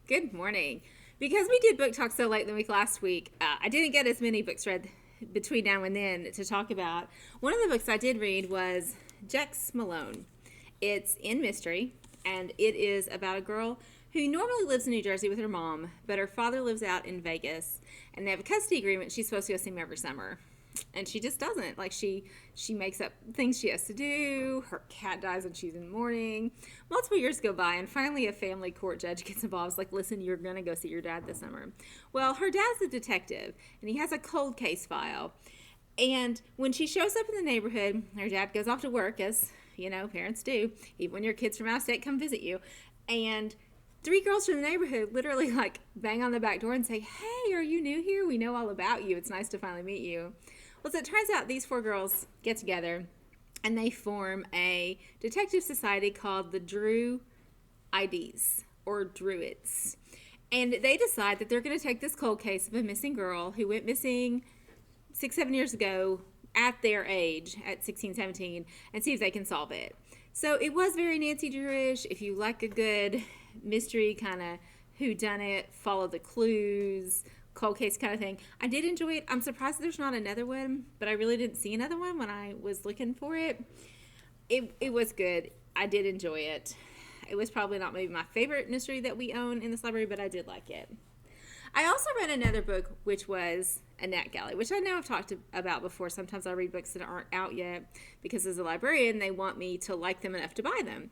Good morning. Because we did book talk so late in the week last week, I didn't get as many books read between now and then to talk about. One of the books I did read was Jax Malone. It's in mystery, and it is about a girl who normally lives in New Jersey with her mom, but her father lives out in Vegas, and they have a custody agreement. She's supposed to go see him every summer, and she just doesn't. Like she makes up things she has to do. Her cat dies when she's in mourning. Multiple years go by, and finally a family court judge gets involved. It's like, listen, you're gonna go see your dad this summer. Well, her dad's a detective, and he has a cold case file. And when she shows up in the neighborhood, her dad goes off to work, as you know parents do, even when your kids from out of state come visit you. And three girls from the neighborhood literally like bang on the back door and say, "Hey, are you new here? We know all about you. It's nice to finally meet you." Well, so it turns out these four girls get together and they form a detective society called the Drew IDs, or Druids. And they decide that they're going to take this cold case of a missing girl who went missing 6, 7 years ago at their age, at 16, 17, and see if they can solve it. So it was very Nancy Drewish. If you like a good mystery kind of whodunit, follow the clues, cold case kind of thing, I did enjoy it. I'm surprised there's not another one, but I really didn't see another one when I was looking for it. It was good. I did enjoy it. It was probably not maybe my favorite mystery that we own in this library, but I did like it. I also read another book, which was a NetGalley, which I know I've talked about before. Sometimes I read books that aren't out yet because as a librarian, they want me to like them enough to buy them,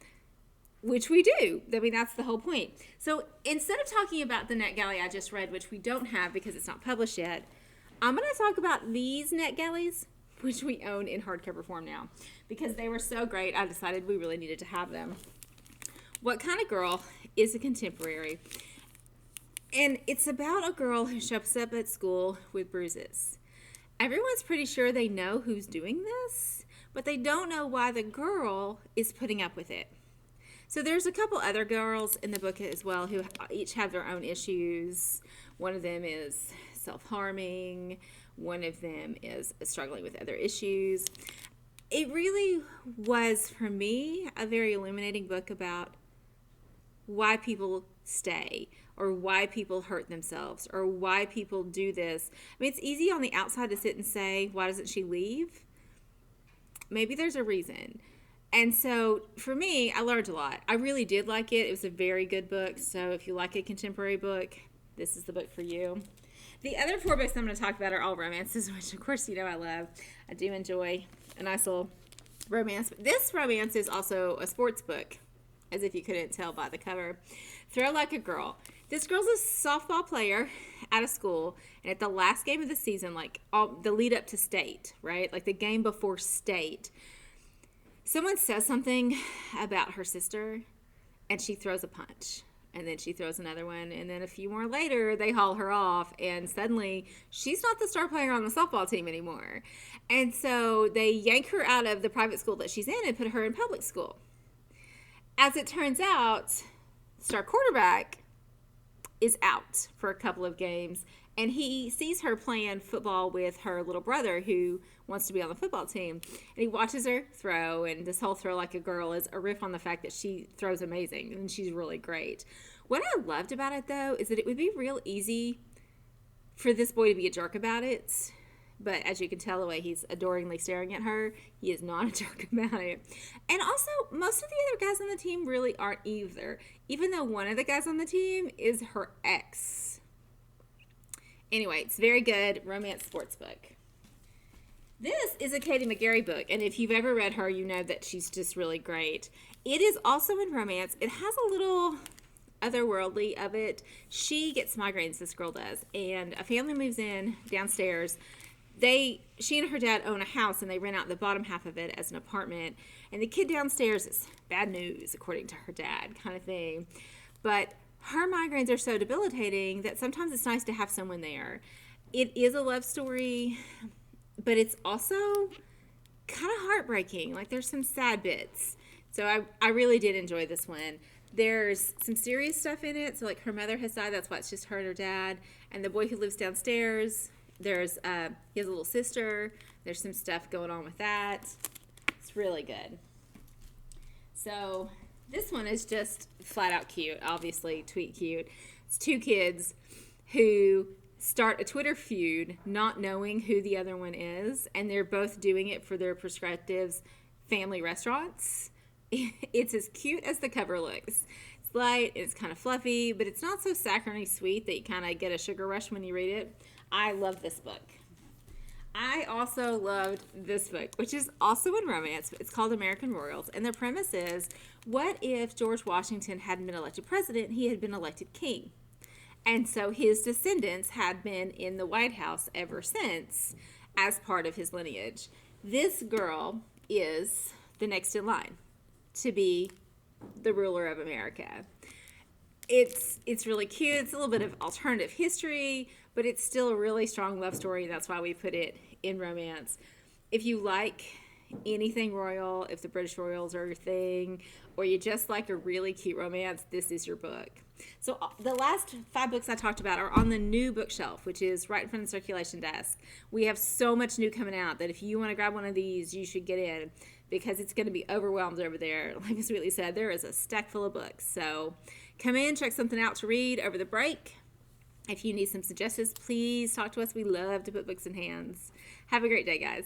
which we do. I mean, that's the whole point. So instead of talking about the NetGalley I just read, which we don't have because it's not published yet, I'm going to talk about these NetGalleys, which we own in hardcover form now. Because they were so great, I decided we really needed to have them. What Kind of Girl is a contemporary. And it's about a girl who shows up at school with bruises. Everyone's pretty sure they know who's doing this, but they don't know why the girl is putting up with it. So there's a couple other girls in the book as well who each have their own issues. One of them is self-harming. One of them is struggling with other issues. It really was, for me, a very illuminating book about why people stay, or why people hurt themselves, or why people do this. I mean, it's easy on the outside to sit and say, why doesn't she leave? Maybe there's a reason. And so for me, I learned a lot. I really did like it. It was a very good book. So if you like a contemporary book, this is the book for you. The other four books I'm going to talk about are all romances, which of course you know I love. I do enjoy a nice little romance. But this romance is also a sports book, as if you couldn't tell by the cover. Throw Like a Girl. This girl's a softball player out of school, and at the last game of the season, like the lead up to state, right? Like the game before state, someone says something about her sister, and she throws a punch. And then she throws another one, and then a few more later, they haul her off, and suddenly she's not the star player on the softball team anymore. And so they yank her out of the private school that she's in and put her in public school. As it turns out, star quarterback is out for a couple of games, and he sees her playing football with her little brother who wants to be on the football team, and he watches her throw, and this whole Throw Like a Girl is a riff on the fact that she throws amazing, and she's really great. What I loved about it, though, is that it would be real easy for this boy to be a jerk about it, but as you can tell the way he's adoringly staring at her, he is not a jerk about it. And also, most of the other guys on the team really aren't either, even though one of the guys on the team is her ex. Anyway, it's very good romance sports book. This is a Katie McGarry book, and if you've ever read her, you know that she's just really great. It is also in romance. It has a little otherworldly of it. She gets migraines, this girl does, and a family moves in downstairs. She and her dad own a house, and they rent out the bottom half of it as an apartment, and the kid downstairs is bad news, according to her dad, kind of thing. But her migraines are so debilitating that sometimes it's nice to have someone there. It is a love story, but it's also kind of heartbreaking. Like, there's some sad bits. So I really did enjoy this one. There's some serious stuff in it. So, like, her mother has died. That's why it's just her and her dad. And the boy who lives downstairs, he has a little sister. There's some stuff going on with that. It's really good. So this one is just flat out cute, obviously tweet cute. It's two kids who start a Twitter feud not knowing who the other one is, and they're both doing it for their prospective family restaurants. It's as cute as the cover looks. It's light, it's kind of fluffy, but it's not so saccharinely sweet that you kind of get a sugar rush when you read it. I love this book. I also loved this book, which is also in romance. It's called American Royals, and the premise is, what if George Washington hadn't been elected president, he had been elected king? And so his descendants had been in the White House ever since as part of his lineage. This girl is the next in line to be the ruler of America. It's really cute. It's a little bit of alternative history, but it's still a really strong love story. That's why we put it in romance. If you like anything royal, if the British royals are your thing, or you just like a really cute romance, this is your book. So the last 5 books I talked about are on the new bookshelf, which is right in front of the circulation desk. We have so much new coming out that if you want to grab one of these, you should get in, because it's going to be overwhelmed over there. Like Sweetly said, there is a stack full of books. So come in, check something out to read over the break. If you need some suggestions, please talk to us. We love to put books in hands. Have a great day, guys.